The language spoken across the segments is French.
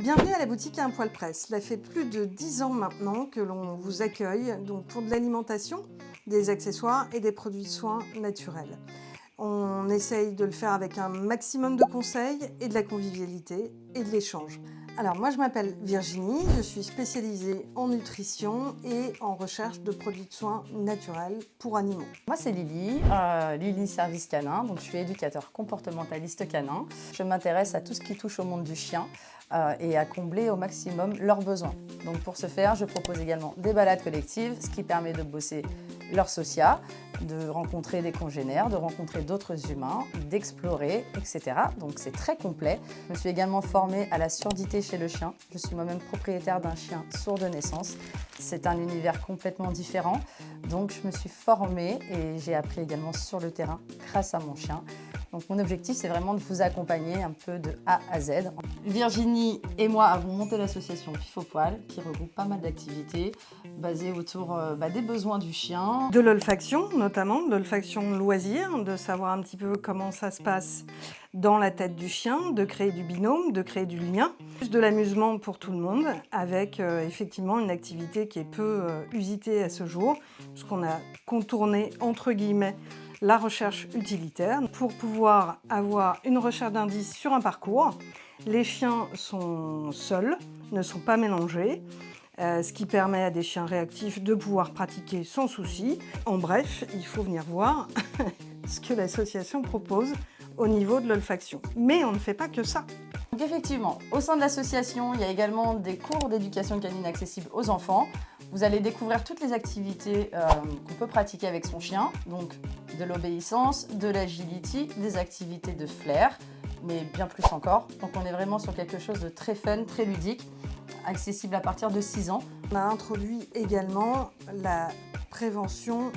Bienvenue à la boutique Un Poil Près. Cela fait plus de 10 ans maintenant que l'on vous accueille donc pour de l'alimentation, des accessoires et des produits de soins naturels. On essaye de le faire avec un maximum de conseils et de la convivialité et de l'échange. Alors moi je m'appelle Virginie, je suis spécialisée en nutrition et en recherche de produits de soins naturels pour animaux. Moi c'est Lily, Lily Service Canin, donc je suis éducateur comportementaliste canin. Je m'intéresse à tout ce qui touche au monde du chien et à combler au maximum leurs besoins. Donc pour ce faire, je propose également des balades collectives, ce qui permet de bosser leur social, de rencontrer des congénères, de rencontrer d'autres humains, d'explorer, etc. Donc c'est très complet. Je me suis également formée à la surdité chez le chien. Je suis moi-même propriétaire d'un chien sourd de naissance. C'est un univers complètement différent. Donc je me suis formée et j'ai appris également sur le terrain grâce à mon chien. Donc mon objectif, c'est vraiment de vous accompagner un peu de A à Z. Virginie et moi avons monté l'association Pif au Poil, qui regroupe pas mal d'activités basées autour des besoins du chien. De l'olfaction notamment, de l'olfaction loisir, de savoir un petit peu comment ça se passe dans la tête du chien, de créer du binôme, de créer du lien. Plus de l'amusement pour tout le monde, avec effectivement une activité qui est peu usitée à ce jour, puisqu'on a contourné entre guillemets la recherche utilitaire. Pour pouvoir avoir une recherche d'indices sur un parcours, les chiens sont seuls, ne sont pas mélangés, ce qui permet à des chiens réactifs de pouvoir pratiquer sans souci. En bref, il faut venir voir ce que l'association propose au niveau de l'olfaction. Mais on ne fait pas que ça. Donc effectivement, au sein de l'association, il y a également des cours d'éducation canine accessibles aux enfants. Vous allez découvrir toutes les activités qu'on peut pratiquer avec son chien, donc de l'obéissance, de l'agility, des activités de flair, mais bien plus encore. Donc on est vraiment sur quelque chose de très fun, très ludique, accessible à partir de 6 ans. On a introduit également la prévention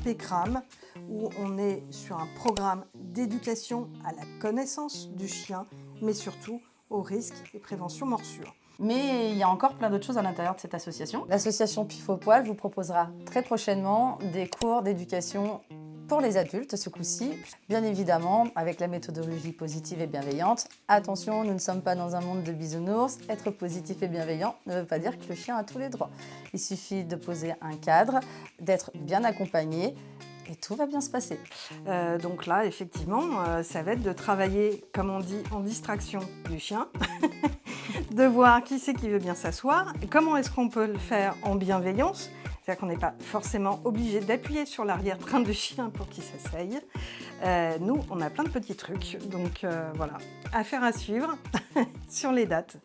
PCRAM, où on est sur un programme d'éducation à la connaissance du chien, mais surtout au risque et prévention morsure. Mais il y a encore plein d'autres choses à l'intérieur de cette association. L'association Pif au Poil vous proposera très prochainement des cours d'éducation pour les adultes ce coup-ci, bien évidemment avec la méthodologie positive et bienveillante. Attention, nous ne sommes pas dans un monde de bisounours. Être positif et bienveillant ne veut pas dire que le chien a tous les droits. Il suffit de poser un cadre, d'être bien accompagné et tout va bien se passer. Donc là, effectivement, ça va être de travailler, comme on dit, en distraction du chien, de voir qui c'est qui veut bien s'asseoir, et comment est-ce qu'on peut le faire en bienveillance. C'est-à-dire qu'on n'est pas forcément obligé d'appuyer sur l'arrière-train du chien pour qu'il s'asseye. Nous, on a plein de petits trucs, donc voilà, affaire à suivre sur les dates.